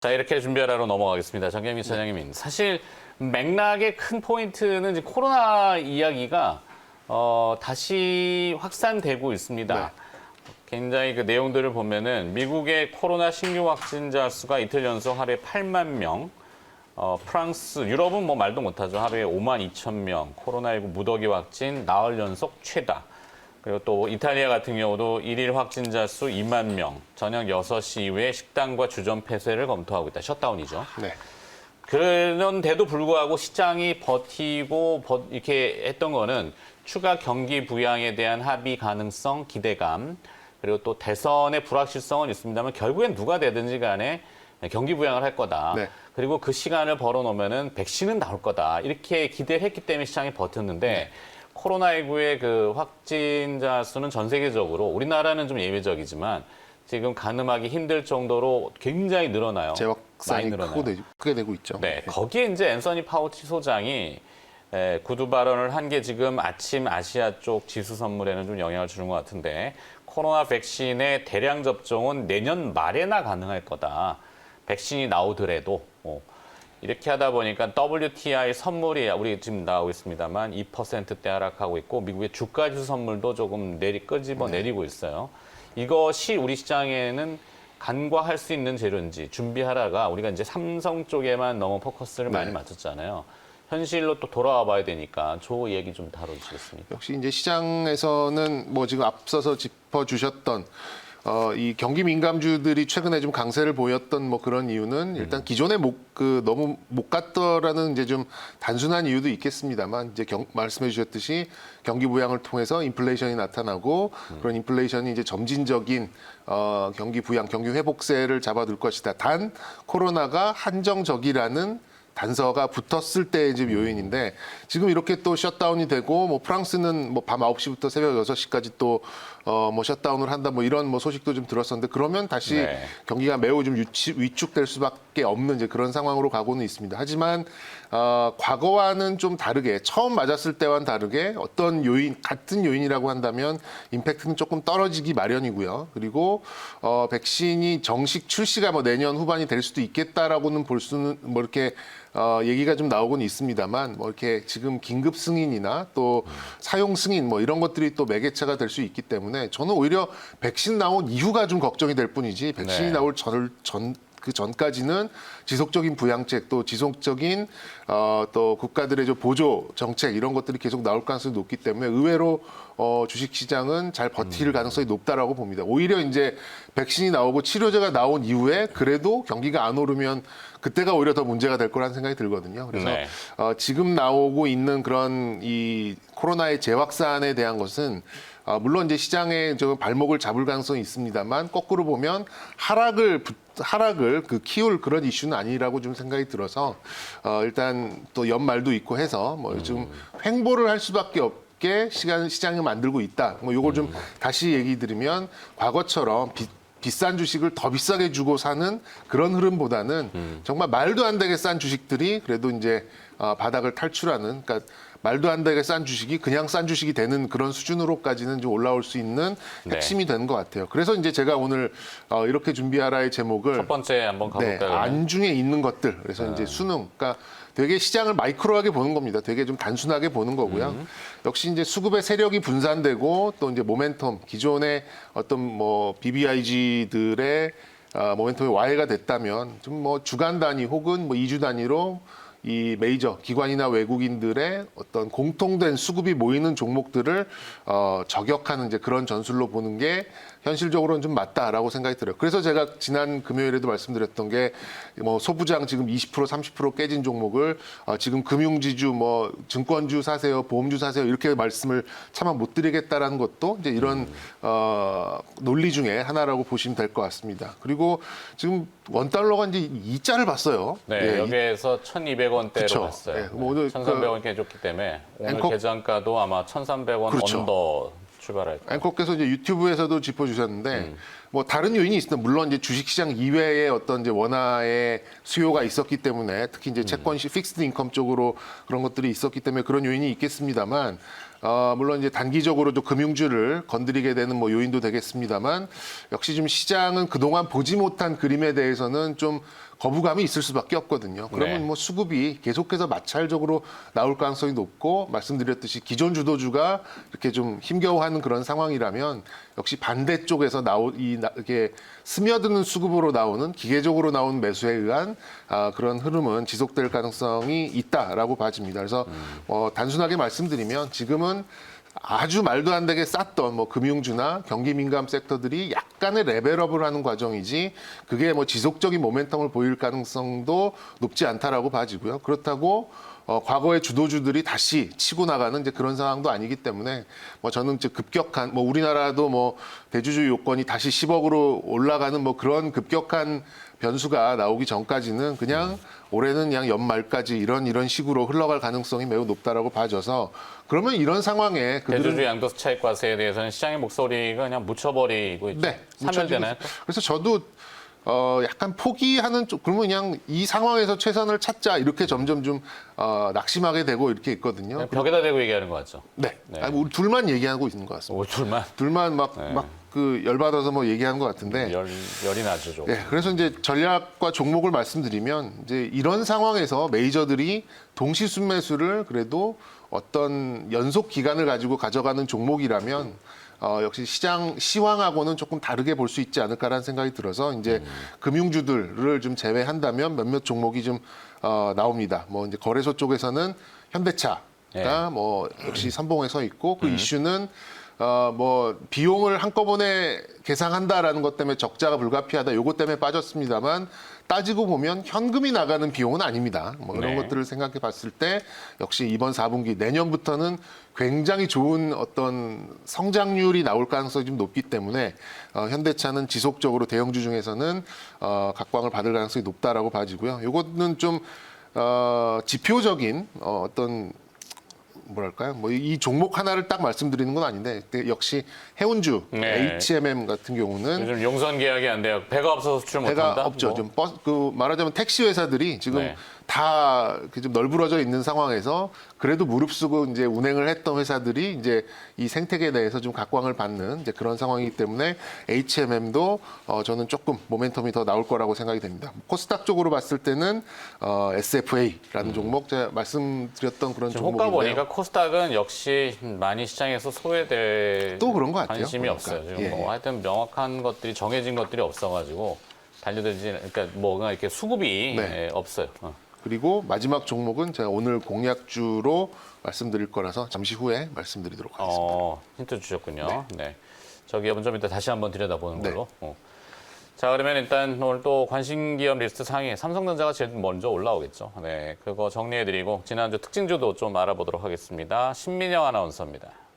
자, 이렇게 준비하러 넘어가겠습니다. 정경민 차장님. 사실 맥락의 큰 포인트는 이제 코로나 이야기가 다시 확산되고 있습니다. 네. 굉장히 그 내용들을 보면은 미국의 코로나 신규 확진자 수가 이틀 연속 하루에 8만 명, 프랑스, 유럽은 뭐 말도 못하죠. 하루에 5만 2천 명, 코로나19 무더기 확진 나흘 연속 최다. 그리고 또 이탈리아 같은 경우도 일일 확진자 수 2만 명, 저녁 6시 이후에 식당과 주점 폐쇄를 검토하고 있다. 셧다운이죠. 네. 그런데도 불구하고 시장이 버티고 이렇게 했던 거는 추가 경기 부양에 대한 합의 가능성, 기대감, 그리고 또 대선의 불확실성은 있습니다만 결국엔 누가 되든지 간에 경기 부양을 할 거다. 네. 그리고 그 시간을 벌어놓으면은 백신은 나올 거다. 이렇게 기대를 했기 때문에 시장이 버텼는데 네. 코로나19의 그 확진자 수는 전 세계적으로 우리나라는 좀 예외적이지만 지금 가늠하기 힘들 정도로 굉장히 늘어나요. 많이 재확산이 늘어나요. 크게 되고 있죠. 네, 거기에 이제 앤서니 파우치 소장이 구두 발언을 한 게 지금 아침 아시아 쪽 지수 선물에는 좀 영향을 주는 것 같은데 코로나 백신의 대량 접종은 내년 말에나 가능할 거다. 백신이 나오더라도 이렇게 하다 보니까 WTI 선물이 우리 지금 나오고 있습니다만 2%대 하락하고 있고 미국의 주가 지수 선물도 조금 끄집어 내리고 있어요. 이것이 우리 시장에는 간과할 수 있는 재료인지 준비하다가 우리가 이제 삼성 쪽에만 너무 포커스를 많이 맞췄잖아요. 현실로 또 돌아와 봐야 되니까 조 얘기 좀 다뤄주시겠습니까? 역시 이제 시장에서는 뭐 지금 앞서서 짚어주셨던 이 경기 민감주들이 최근에 좀 강세를 보였던 뭐 그런 이유는 일단 기존에 너무 못 갔더라는 이제 좀 단순한 이유도 있겠습니다만 이제 말씀해 주셨듯이 경기 부양을 통해서 인플레이션이 나타나고 그런 인플레이션이 이제 점진적인 경기 부양, 경기 회복세를 잡아둘 것이다. 단 코로나가 한정적이라는 단서가 붙었을 때의 지금 요인인데 지금 이렇게 또 셧다운이 되고 뭐 프랑스는 뭐 밤 9시부터 새벽 6시까지 또 뭐 셧다운을 한다 뭐 이런 뭐 소식도 좀 들었었는데 그러면 다시 네. 경기가 매우 좀 위축될 수밖에 없는 이제 그런 상황으로 가고는 있습니다. 하지만 과거와는 좀 다르게 처음 맞았을 때와는 다르게 어떤 요인 같은 요인이라고 한다면 임팩트는 조금 떨어지기 마련이고요. 그리고 백신이 정식 출시가 뭐 내년 후반이 될 수도 있겠다라고는 볼 수는 뭐 이렇게 얘기가 좀 나오고는 있습니다만 뭐 이렇게 지금 긴급 승인이나 또 사용 승인 뭐 이런 것들이 또 매개체가 될 수 있기 때문에 저는 오히려 백신 나온 이후가 좀 걱정이 될 뿐이지 백신이 네. 나올 그 전까지는 지속적인 부양책 또 지속적인 또 국가들의 좀 보조 정책 이런 것들이 계속 나올 가능성이 높기 때문에 의외로 주식시장은 잘 버틸 가능성이 높다라고 봅니다. 오히려 이제 백신이 나오고 치료제가 나온 이후에 그래도 경기가 안 오르면 그때가 오히려 더 문제가 될 거라는 생각이 들거든요. 그래서 네. 지금 나오고 있는 그런 이 코로나의 재확산에 대한 것은 물론 이제 시장에 좀 발목을 잡을 가능성이 있습니다만 거꾸로 보면 하락을 키울 그런 이슈는 아니라고 좀 생각이 들어서 일단 또 연말도 있고 해서 뭐 요즘 횡보를 할 수밖에 없게 시장을 만들고 있다. 뭐 요걸 좀 다시 얘기 드리면 과거처럼 비싼 주식을 더 비싸게 주고 사는 그런 흐름보다는 정말 말도 안 되게 싼 주식들이 그래도 이제 바닥을 탈출하는 그러니까 말도 안 되게 싼 주식이 그냥 싼 주식이 되는 그런 수준으로까지는 좀 올라올 수 있는 핵심이 되는 것 같아요. 그래서 이제 제가 오늘 이렇게 준비하라의 제목을 첫 번째 한번 가볼까요? 안중에 있는 것들. 그래서 이제 수능. 그러니까 되게 시장을 마이크로하게 보는 겁니다. 되게 좀 단순하게 보는 거고요. 역시 이제 수급의 세력이 분산되고 또 이제 모멘텀, 기존의 어떤 뭐 BBIG들의 모멘텀이 와해가 됐다면 좀 뭐 주간 단위 혹은 뭐 2주 단위로 이 메이저 기관이나 외국인들의 어떤 공통된 수급이 모이는 종목들을 저격하는 이제 그런 전술로 보는 게 현실적으로는 좀 맞다라고 생각이 들어요. 그래서 제가 지난 금요일에도 말씀드렸던 게 뭐 소부장 지금 20% 30% 깨진 종목을 지금 금융지주 뭐 증권주 사세요, 보험주 사세요 이렇게 말씀을 차마 못 드리겠다라는 것도 이제 이런 논리 중에 하나라고 보시면 될 것 같습니다. 그리고 지금 원달러가 이제 이자를 봤어요. 네, 여기에서 1,200원대로 그쵸. 갔어요. 네, 뭐 오늘 1,300원 깨졌기 때문에 오늘 앵커- 계장가도 아마 1,300원 그렇죠. 언더 출발할 거예요. 앵커께서 이제 유튜브에서도 짚어주셨는데 뭐 다른 요인이 있습니다. 물론 이제 주식시장 이외에 어떤 이제 원화의 수요가 있었기 때문에 특히 이제 채권시 픽스드 인컴 쪽으로 그런 것들이 있었기 때문에 그런 요인이 있겠습니다만 물론 이제 단기적으로 좀 금융주를 건드리게 되는 뭐 요인도 되겠습니다만 역시 좀 시장은 그동안 보지 못한 그림에 대해서는 좀 거부감이 있을 수밖에 없거든요. 그러면 네. 뭐 수급이 계속해서 마찰적으로 나올 가능성이 높고 말씀드렸듯이 기존 주도주가 이렇게 좀 힘겨워하는 그런 상황이라면 역시 반대쪽에서 이렇게 스며드는 수급으로 나오는 기계적으로 나온 매수에 의한 그런 흐름은 지속될 가능성이 있다라고 봐집니다. 그래서 단순하게 말씀드리면 지금은 아주 말도 안 되게 쌌던 뭐 금융주나 경기 민감 섹터들이 약간의 레벨업을 하는 과정이지 그게 뭐 지속적인 모멘텀을 보일 가능성도 높지 않다라고 봐지고요. 그렇다고 과거의 주도주들이 다시 치고 나가는 이제 그런 상황도 아니기 때문에 뭐 저는 이제 급격한 뭐 우리나라도 뭐 대주주 요건이 다시 10억으로 올라가는 뭐 그런 급격한 변수가 나오기 전까지는 그냥 올해는 그냥 연말까지 이런 식으로 흘러갈 가능성이 매우 높다라고 봐져서 그러면 이런 상황에 대주주 양도세 차익 과세에 대해서는 시장의 목소리가 그냥 묻혀버리고 있죠. 네, 사면 되나요? 또? 그래서 저도 약간 포기하는 쪽 그러면 그냥 이 상황에서 최선을 찾자 이렇게 점점 좀 낙심하게 되고 이렇게 있거든요. 그냥 벽에다 대고 얘기하는 거 같죠. 네, 네. 아니, 우리 둘만 얘기하고 있는 것 같습니다. 오줄만 둘만 막 네. 그 열받아서 뭐 얘기하는 것 같은데. 열이 나죠. 좀. 네, 그래서 이제 전략과 종목을 말씀드리면 이제 이런 상황에서 메이저들이 동시 순매수를 그래도 어떤 연속 기간을 가지고 가져가는 종목이라면 역시 시장 시황하고는 조금 다르게 볼 수 있지 않을까라는 생각이 들어서 이제 금융주들을 좀 제외한다면 몇몇 종목이 좀 나옵니다. 뭐 이제 거래소 쪽에서는 현대차가 네. 뭐 역시 선봉에 서 있고 그 이슈는 뭐 비용을 한꺼번에 계상한다라는 것 때문에 적자가 불가피하다. 요것 때문에 빠졌습니다만 따지고 보면 현금이 나가는 비용은 아닙니다. 뭐 이런 네. 것들을 생각해 봤을 때 역시 이번 4분기 내년부터는 굉장히 좋은 어떤 성장률이 나올 가능성이 좀 높기 때문에 현대차는 지속적으로 대형주 중에서는 각광을 받을 가능성이 높다라고 봐지고요. 요거는 좀 지표적인 어떤 뭐랄까요? 뭐 이 종목 하나를 딱 말씀드리는 건 아닌데 역시 해운주 네. HMM 같은 경우는 요즘 용선 계약이 안 돼요. 배가 없어서 수출 못한다. 배가 없죠. 뭐. 좀 버스 그 말하자면 택시 회사들이 지금 네. 다 좀 널브러져 있는 상황에서 그래도 무릅쓰고 이제 운행을 했던 회사들이 이제 이 생태계에 대해서 좀 각광을 받는 이제 그런 상황이기 때문에 HMM도 저는 조금 모멘텀이 더 나올 거라고 생각이 됩니다. 코스닥 쪽으로 봤을 때는 SFA라는 종목 제가 말씀드렸던 그런 지금 호가 종목인데요. 보니까 코스닥은 역시 많이 시장에서 소외될 또 그런 것 같아요, 관심이 보니까. 없어요. 지금 예. 뭐 하여튼 명확한 것들이 정해진 것들이 없어가지고 달려들지 그러니까 뭐가 이렇게 수급이 네. 없어요. 그리고 마지막 종목은 제가 오늘 공약주로 말씀드릴 거라서 잠시 후에 말씀드리도록 하겠습니다. 힌트 주셨군요. 네. 저기 여러분 좀 이따 다시 한번 들여다보는 네. 걸로. 자, 그러면 일단 오늘 또 관심 기업 리스트 상에 삼성전자가 제일 먼저 올라오겠죠. 네, 그거 정리해드리고 지난주 특징주도 좀 알아보도록 하겠습니다. 신민영 아나운서입니다.